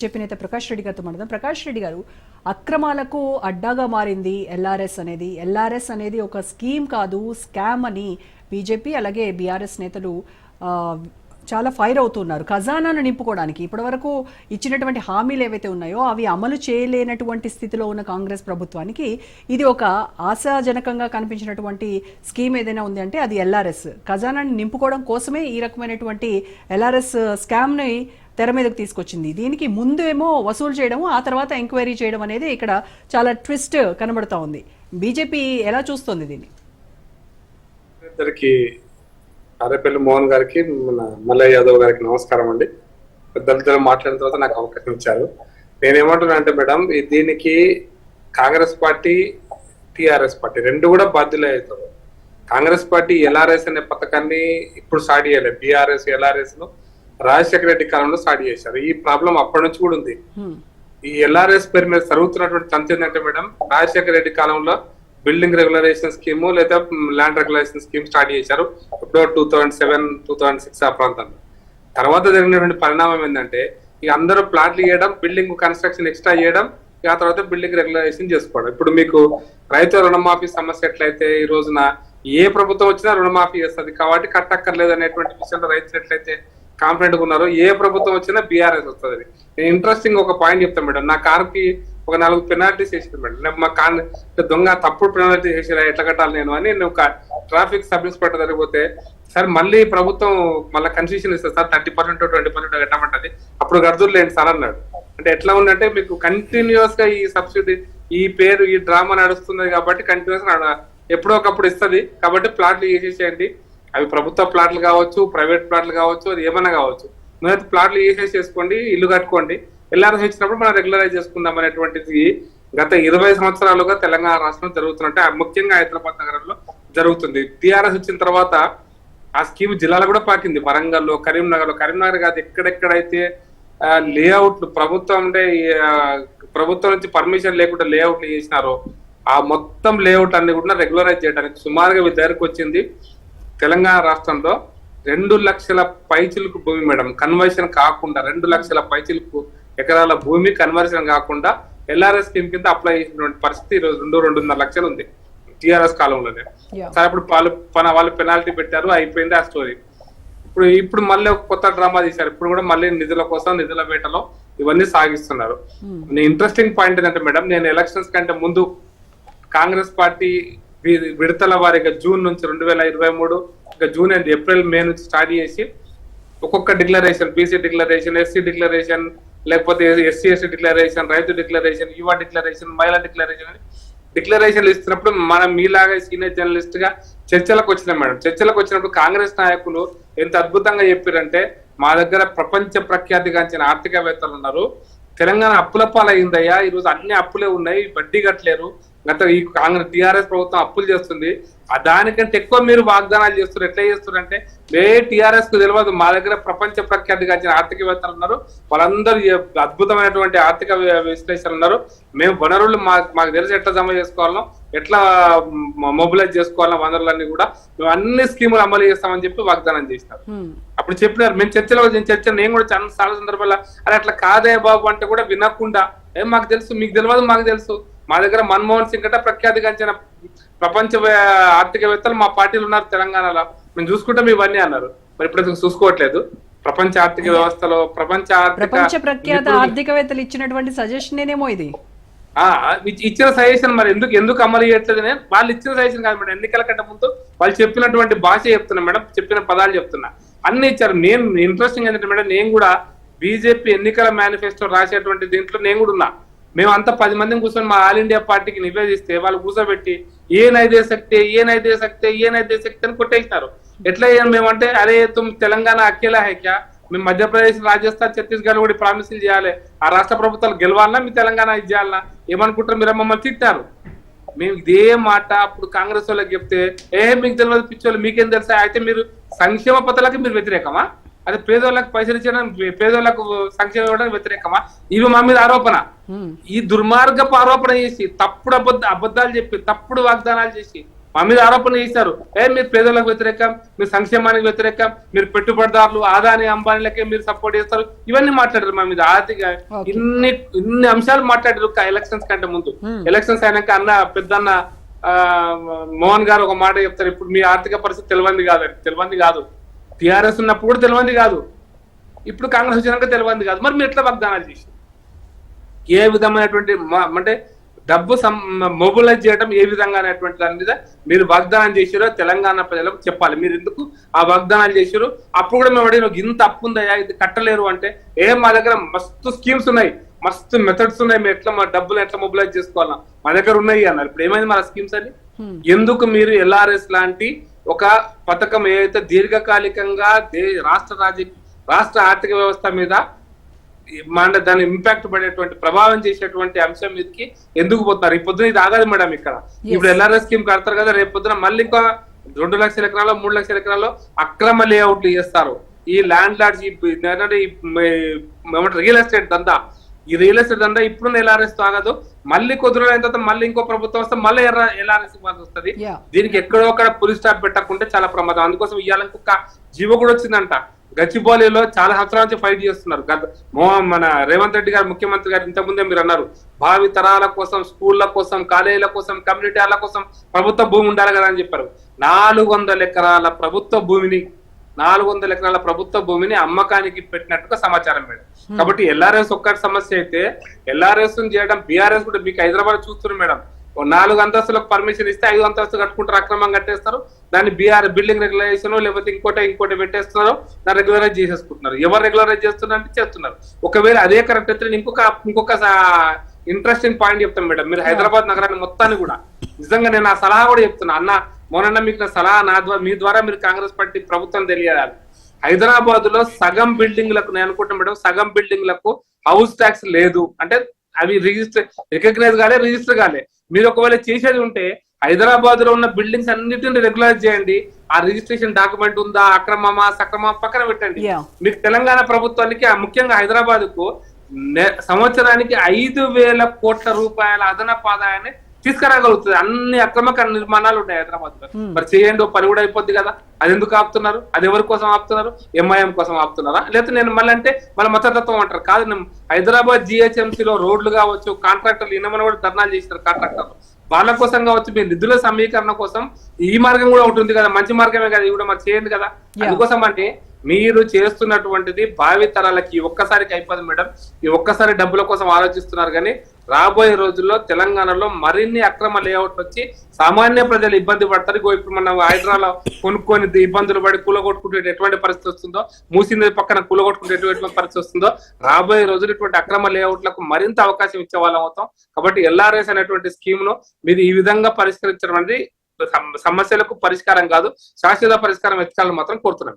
నేత ప్రకాష్ రెడ్డి గారితో మాట్లాడదాం. ప్రకాష్ రెడ్డి గారు, అక్రమాలకు అడ్డాగా మారింది ఎల్ఆర్ఎస్ అనేది ఒక స్కీమ్ కాదు, స్కామ్ అని బీజేపీ అలాగే బీఆర్ఎస్ నేతలు చాలా ఫైర్ అవుతున్నారు. ఖజానాను నింపుకోవడానికి ఇప్పటివరకు ఇచ్చినటువంటి హామీలు ఏవైతే ఉన్నాయో అవి అమలు చేయలేనటువంటి స్థితిలో ఉన్న కాంగ్రెస్ ప్రభుత్వానికి ఇది ఒక ఆశాజనకంగా కనిపించినటువంటి స్కీమ్ ఏదైనా ఉంది అంటే అది ఎల్ఆర్ఎస్. ఖజానాన్ని నింపుకోవడం కోసమే ఈ రకమైనటువంటి ఎల్ఆర్ఎస్ స్కామ్ని తెర మీదకు తీసుకొచ్చింది. దీనికి ముందు ఏమో వసూలు చేయడం, ఆ తర్వాత ఎంక్వైరీ చేయడం అనేది ఇక్కడ చాలా ట్విస్ట్ కనబడతా ఉంది. బీజేపీ ఎలా చూస్తుంది దీన్ని? ఇద్దరికి ఆరేపల్లి మోహన్ గారికి, మన మల్లయ్య యాదవ్ గారికి నమస్కారం అండి. పెద్దలతో మాట్లాడిన తర్వాత నాకు అవకాశం ఇచ్చారు. నేనేమంటున్నా అంటే మేడం, దీనికి కాంగ్రెస్ పార్టీ టిఆర్ఎస్ పార్టీ రెండు కూడా బాధ్యులే అవుతారు. కాంగ్రెస్ పార్టీ ఎల్ఆర్ఎస్ అనే పథకాన్ని ఇప్పుడు స్టార్ట్ చేయలేదు. బీఆర్ఎస్ ఎల్ఆర్ఎస్ ను రాజశేఖర రెడ్డి కాలంలో స్టార్ట్ చేశారు. ఈ ప్రాబ్లం అప్పటి నుంచి కూడా ఉంది. ఈ ఎల్ఆర్ఎస్ పేరు మీద జరుగుతున్నటువంటి తంతు ఏంటంటే మేడం, రాజశేఖర రెడ్డి కాలంలో బిల్డింగ్ రెగ్యులరైజేషన్ స్కీమ్ లేదా ల్యాండ్ రెగ్యులరైజేషన్ స్కీమ్ స్టార్ట్ చేశారు. ఎప్పుడో 2007, 2006 ఆ ప్రాంతంలో. తర్వాత జరిగినటువంటి పరిణామం ఏంటంటే, ఇక అందరూ ప్లాట్లు చేయడం, బిల్డింగ్ కన్స్ట్రక్షన్ ఎక్స్ట్రా చేయడం, ఆ తర్వాత బిల్డింగ్ రెగ్యులరైజేషన్ చేసుకోవడం. ఇప్పుడు మీకు రైతు రుణమాఫీ సమస్య ఎట్లయితే ఈ రోజున ఏ ప్రభుత్వం వచ్చినా రుణమాఫీ చేస్తుంది కాబట్టి కట్టక్కర్లేదు అనేటువంటి విషయంలో రైతులు ఎట్లయితే కాన్ఫిడెంట్ గా ఉన్నారు, ఏ ప్రభుత్వం వచ్చినా బీఆర్ఎస్ వస్తుంది. నేను ఇంట్రెస్టింగ్ ఒక పాయింట్ చెప్తాను మేడం. నా కార్కి ఒక 4 పెనాల్టీస్ వేసింది మేడం. మా కార్ దొంగ తప్పుడు పెనాల్టీ చేసిరా, ఎట్లా కట్టాలి నేను అని నేను ఒక ట్రాఫిక్ సబ్ ఇన్స్పెక్టర్ జరిగిపోతే, సార్ మళ్ళీ ప్రభుత్వం మళ్ళీ కన్సెషన్ ఇస్తుంది సార్, 30% 20% కట్టమంటది, అప్పుడు గడుదులేండి సార్ అన్నాడు. అంటే ఎట్లా ఉందంటే, మీకు కంటిన్యూస్ గా ఈ సబ్సిడీ, ఈ పేరు, ఈ డ్రామా నడుస్తుంది కాబట్టి కంటిన్యూస్ ఎప్పుడో ఒకప్పుడు ఇస్తుంది కాబట్టి ప్లాట్లు వేసేసేయండి. అవి ప్రభుత్వ ప్లాట్లు కావచ్చు, ప్రైవేట్ ప్లాట్లు కావచ్చు, అది ఏమైనా కావచ్చు, మీరు ప్లాట్లు వేసేసుకోండి, ఇల్లు కట్టుకోండి, ఎల్ఆర్ఎస్ వచ్చినప్పుడు మనం రెగ్యులరైజ్ చేసుకుందాం అనేటువంటిది గత 20 సంవత్సరాలుగా తెలంగాణ రాష్ట్రంలో జరుగుతున్నట్టే, ముఖ్యంగా హైదరాబాద్ నగరంలో జరుగుతుంది. టీఆర్ఎస్ వచ్చిన తర్వాత ఆ స్కీమ్ జిల్లాలో కూడా పాకింది. వరంగల్లో, కరీంనగర్ కాదు, ఎక్కడెక్కడైతే లేఅవుట్లు ప్రభుత్వం అంటే ప్రభుత్వం నుంచి పర్మిషన్ లేకుండా లేఅవుట్లు చేసినారో ఆ మొత్తం లేఅవుట్ అన్ని కూడా రెగ్యులరైజ్ చేయడానికి సుమారుగా వీళ్ళ దగ్గరకు వచ్చింది. తెలంగాణ రాష్ట్రంలో 2 లక్షల పైచిలకు భూమి మేడం, కన్వర్షన్ కాకుండా 2 లక్షల పైచిలకు ఎకరాల భూమి కన్వర్షన్ కాకుండా ఎల్ఆర్ఎస్ స్కీమ్ కింద అప్లై చేసినటువంటి పరిస్థితి ఈరోజు 2-2.5 లక్షలు ఉంది టిఆర్ఎస్ కాలంలోనే. సరే, ఇప్పుడు వాళ్ళు పెనాల్టీ పెట్టారు, అయిపోయింది ఆ స్టోరీ. ఇప్పుడు మళ్ళీ ఒక కొత్త డ్రామా తీశారు. ఇప్పుడు కూడా మళ్ళీ నిధుల కోసం నిధుల వేటలో ఇవన్నీ సాగిస్తున్నారు. ఇంట్రెస్టింగ్ పాయింట్ ఏంటంటే మేడం, నేను ఎలక్షన్స్ కంటే ముందు కాంగ్రెస్ పార్టీ విడతల వారిగా జూన్ నుంచి 2023 జూన్ అండ్ ఏప్రిల్, మే నుంచి స్టార్ట్ చేసి ఒక్కొక్క declaration, BC declaration, SC declaration, లేకపోతే ఎస్సీ ఎస్టీ డిక్లరేషన్, రైతు డిక్లరేషన్, యువ డిక్లరేషన్, మహిళా డిక్లరేషన్ అని డిక్లరేషన్లు ఇస్తున్నప్పుడు మనం మీలాగా సీనియర్ జర్నలిస్ట్ గా చర్చలకు వచ్చినాం మేడం. చర్చలకు వచ్చినప్పుడు కాంగ్రెస్ నాయకులు ఎంత అద్భుతంగా చెప్పారంటే, మా దగ్గర ప్రపంచ ప్రఖ్యాతిగాంచిన ఆర్థికవేత్తలు ఉన్నారు, తెలంగాణ అప్పుల పాలైందయ్యా, ఈరోజు అన్ని అప్పులే ఉన్నాయి, వడ్డీ కట్టలేరు, గత ఈ కాంగ్రెస్ టిఆర్ఎస్ ప్రభుత్వం అప్పులు చేస్తుంది, దానికంటే ఎక్కువ మీరు వాగ్దానాలు చేస్తున్నారు. ఎట్లా చేస్తున్నారు అంటే, టిఆర్ఎస్ కు తెలియదు, మా దగ్గర ప్రపంచ ప్రఖ్యాతిగాంచిన ఆర్థికవేత్తలు ఉన్నారు, వాళ్ళందరూ అద్భుతమైనటువంటి ఆర్థిక విశ్లేషణలు ఉన్నారు, మేము వనరులు మాకు తెలిసి ఎట్లా జమ చేసుకోవాలనో, ఎట్లా మొబిలైజ్ చేసుకోవాలనో వనరులన్నీ కూడా మేము అన్ని స్కీములు అమలు చేస్తామని చెప్పి వాగ్దానం చేసినారు. అప్పుడు చెప్పినారు, మేము చర్చ నేను కూడా చాలా సందర్భాల్లో అరే అట్లా కాదే బాబు అంటే కూడా వినకుండా, మాకు తెలుసు, మీకు తెలియదు, మాకు తెలుసు, మా దగ్గర మన్మోహన్ సింగ్ గట్ట ప్రఖ్యాతిగాంచిన ప్రపంచ ఆర్థికవేత్తలు మా పార్టీలు ఉన్నారు తెలంగాణలో, మేము చూసుకుంటాం ఇవన్నీ అన్నారు. మరి ఇప్పుడు చూసుకోవట్లేదు. ప్రపంచ ఆర్థిక వ్యవస్థలో ప్రపంచ ప్రఖ్యాత ఆర్థికవేత్తలు ఇచ్చినటువంటి సజెషన్ ఏమో ఇది ఇచ్చిన సజెషన్ మరి ఎందుకు అమలు చేయట్లేదు? వాళ్ళు ఇచ్చిన సజెషన్ కాదు మేడం, ఎన్నికల కంటే ముందు వాళ్ళు చెప్పినటువంటి భాష చెప్తున్నా మేడం, చెప్పిన పదాలు చెప్తున్నా, అన్ని ఇచ్చారు. నేను ఇంట్రెస్టింగ్ ఏంటంటే మేడం, నేను కూడా బీజేపీ ఎన్నికల మేనిఫెస్టో రాసేటువంటి దీంట్లో నేను కూడా ఉన్నా. మేము అంతా 10 మందిని కూర్చొని మా ఆల్ ఇండియా పార్టీకి నివేదిస్తే వాళ్ళు కూర్చోబెట్టి ఏ నైదే శక్తి అని కొట్టేసినారు. ఎట్లా మేమంటే, అరే తుమ్ తెలంగాణ అకేలా హై క్యా, మేము మధ్యప్రదేశ్, రాజస్థాన్, ఛత్తీస్గఢ్ కూడా ప్రామిసులు చేయాలి, ఆ రాష్ట్ర ప్రభుత్వాలు గెలవాలన్నా మీ తెలంగాణ ఇది చేయాలన్నా ఏమనుకుంటారు మీరు? మమ్మల్ని తిట్టారు. మేము ఇదే మాట అప్పుడు కాంగ్రెస్ వాళ్ళకి చెప్తే, మీకు తెలియదు పిచ్చోళ్ళు, మీకేం తెలుసా, అయితే మీరు సంక్షేమ పథకాలకి మీరు వ్యతిరేకమా, అదే పేదోళ్ళకి పైసలు ఇచ్చడం, పేదోళ్ళకు సంక్షేమం ఇవ్వడానికి వ్యతిరేకమా? ఇవి మా మీద ఆరోపణ. ఈ దుర్మార్గపు ఆరోపణ చేసి, తప్పుడు అబద్ధాలు చెప్పి, తప్పుడు వాగ్దానాలు చేసి మా మీద ఆరోపణ చేశారు. మీరు పేదలకు వ్యతిరేకం, మీరు సంక్షేమానికి వ్యతిరేకం, మీరు పెట్టుబడిదారులు ఆదాని అంబానీలకే మీరు సపోర్ట్ చేస్తారు, ఇవన్నీ మాట్లాడారు మా మీద. ఆర్థిక ఇన్ని అంశాలు మాట్లాడారు ఎలక్షన్స్ కంటే ముందు. ఎలక్షన్స్ అయినాక పెద్దన్న మోహన్ గారు ఒక మాట చెప్తారు, ఇప్పుడు మీ ఆర్థిక పరిస్థితి తెలియంది కాదు. టిఆర్ఎస్ ఉన్నప్పుడు కూడా తెలియంది కాదు, ఇప్పుడు కాంగ్రెస్ వచ్చినాక తెలియంది కాదు. మరి మీరు ఎట్లా వాగ్దానాలు చేసి ఏ విధమైనటువంటి అంటే డబ్బు మొబిలైజ్ చేయడం ఏ విధంగా అనేటువంటి దాని మీద మీరు వాగ్దానం చేసారో తెలంగాణ ప్రజలకు చెప్పాలి. మీరు ఎందుకు ఆ వాగ్దానాలు చేసారు? అప్పుడు కూడా మేము అడిగిన ఇంత అప్పు ఉందయా, ఇది కట్టలేరు అంటే మా దగ్గర మస్తు స్కీమ్స్ ఉన్నాయి, మస్తు మెథడ్స్ ఉన్నాయి, మేము ఎట్లా మా డబ్బులు ఎట్లా మొబిలైజ్ చేసుకోవాలన్నా మా దగ్గర ఉన్నాయి అన్నారు. ఇప్పుడు ఏమైంది మన స్కీమ్స్ అని? ఎందుకు మీరు ఎల్ఆర్ఎస్ లాంటి ఒక పథకం ఏదైతే దీర్ఘకాలికంగా రాష్ట్ర ఆర్థిక వ్యవస్థ మీద దాని ఇంపాక్ట్ పడేటువంటి ప్రభావం చేసేటువంటి అంశం మీదకి ఎందుకు పోతున్నారు? ఈ పొద్దున ఇది ఆగదు మేడం. ఇక్కడ ఇప్పుడు ఎల్ఆర్ఎస్ స్కీమ్ కడతారు కదా, రేపు పొద్దున మళ్ళీ ఇంకో 2 లక్షల ఎకరాలు 3 లక్షల ఎకరాల్లో అక్రమ లేఅవుట్లు చేస్తారు. ఈ ల్యాండ్ లార్డ్స్ రియల్ ఎస్టేట్ దందా, ఈ రియల్ ఎస్టేట్ దందా ఇప్పుడున్న ఎల్ఆర్ఎస్ తో ఆగదు. మళ్ళీ కొద్ది రోజులు అయిన తర్వాత మళ్ళీ ఇంకో ప్రభుత్వం వస్తే మళ్ళీ ఎల్ఆర్ఎస్ ఇవ్వాల్సి వస్తుంది. దీనికి ఎక్కడో అక్కడ పులి స్టాప్ పెట్టకుంటే చాలా ప్రమాదం. అందుకోసం ఇవాళ ఇంకొక జీవో కూడా వచ్చిందంట. గచ్చిబౌలిలో చాలా సంవత్సరాల నుంచి ఫైట్ చేస్తున్నారు. మన రేవంత్ రెడ్డి గారు ముఖ్యమంత్రి గారు ఇంతకుముందే మీరు అన్నారు, భావి తరాల కోసం, స్కూళ్ల కోసం, కాలేజీల కోసం, కమ్యూనిటీ హాల కోసం ప్రభుత్వ భూమి ఉండాలి కదా అని చెప్పారు. 400 ఎకరాల ప్రభుత్వ భూమిని అమ్మకానికి పెట్టినట్టుగా సమాచారం మేడం. కాబట్టి ఎల్ఆర్ఎస్ ఒక్కటి సమస్య అయితే ఎల్ఆర్ఎస్ చేయడం బీఆర్ఎస్ కూడా మీకు హైదరాబాద్ చూస్తున్నారు మేడం. 4 అంతస్తులకు పర్మిషన్ ఇస్తే 5 అంతస్తులు కట్టుకుంటారు, అక్రమంగా కట్టేస్తారు. దాన్ని బిల్డింగ్ రెగ్యులైజేషన్ లేకపోతే ఇంకోటి పెట్టేస్తున్నారు, దాన్ని రెగ్యులరైజ్ చేసేసుకుంటున్నారు. ఎవరు రెగ్యులరైజ్ చేస్తున్నారంటే చేస్తున్నారు. ఒకవేళ అదే కరెక్ట్ అయితే ఇంకొక ఇంట్రెస్టింగ్ పాయింట్ చెప్తాను మేడం. మీరు హైదరాబాద్ నగరాన్ని మొత్తాన్ని కూడా నిజంగా నేను ఆ సలహా కూడా చెప్తున్నా అన్న, మొన్న మీకు సలహా మీ ద్వారా మీరు కాంగ్రెస్ పార్టీ ప్రభుత్వం తెలియాలి. హైదరాబాద్ లో సగం బిల్డింగ్లకు నేను అనుకుంటున్నా మేడం, సగం బిల్డింగ్లకు హౌస్ ట్యాక్స్ లేదు. అంటే అవి రికగ్నైజ్ కాలే, రిజిస్టర్ కాలే. మీరు ఒకవేళ చేసేది ఉంటే హైదరాబాద్ లో ఉన్న బిల్డింగ్స్ అన్నిటిని రెగ్యులైజ్ చేయండి. ఆ రిజిస్ట్రేషన్ డాక్యుమెంట్ ఉందా, అక్రమమా సక్రమా పక్కన పెట్టండి. మీకు తెలంగాణ ప్రభుత్వానికి ముఖ్యంగా హైదరాబాద్ కు సంవత్సరానికి 5,000 కోట్ల రూపాయల అదనపు ఆదాయాన్ని తీసుకురాగలుగుతుంది. అన్ని అక్రమక నిర్మాణాలు ఉన్నాయి హైదరాబాద్ లో. మరి చేయండి, పని కూడా అయిపోద్ది కదా. అది ఎందుకు ఆపుతున్నారు? అది ఎవరి కోసం ఆపుతున్నారు? ఎంఐఎం కోసం ఆపుతున్నారా? లేకపోతే నేను మళ్ళీ అంటే మళ్ళీ మతతత్వం అంటారు. కాదు, హైదరాబాద్ జిహెచ్ఎంసీలో రోడ్లు కావచ్చు, కాంట్రాక్టర్లు ఇన్నమని కూడా ధర్నాలు చేస్తారు. కాంట్రాక్టర్లు వాళ్ళ కోసం కావచ్చు, మీ నిధుల సమీకరణ కోసం ఈ మార్గం కూడా ఉంటుంది కదా, మంచి మార్గమే కదా, ఇది కూడా మరి చేయండి కదా. అందుకోసం అంటే మీరు చేస్తున్నటువంటిది భావి తరాలకి ఒక్కసారికి అయిపోదు మేడం. ఈ ఒక్కసారి డబ్బుల కోసం ఆలోచిస్తున్నారు కానీ రాబోయే రోజుల్లో తెలంగాణలో మరిన్ని అక్రమ లేఅవుట్లు వచ్చి సామాన్య ప్రజలు ఇబ్బంది పడతారు. ఇప్పుడు మనం హైదరాబాద్ కొనుక్కొని ఇబ్బందులు పడి కూలగొట్టుకుంటే ఎటువంటి పరిస్థితి వస్తుందో, మూసింది పక్కన కూలగొట్టుకుంటే ఎటువంటి పరిస్థితి వస్తుందో, రాబోయే రోజులు ఇటువంటి అక్రమ లేఅవుట్లకు మరింత అవకాశం ఇచ్చే వాళ్ళం అవుతాం. కాబట్టి ఎల్ఆర్ఎస్ అనేటువంటి స్కీమ్ ను మీరు ఈ విధంగా పరిష్కరించడం అనేది సమస్యలకు పరిష్కారం కాదు, శాశ్వత పరిష్కారం వెతకాలని మాత్రం కోరుతున్నాం.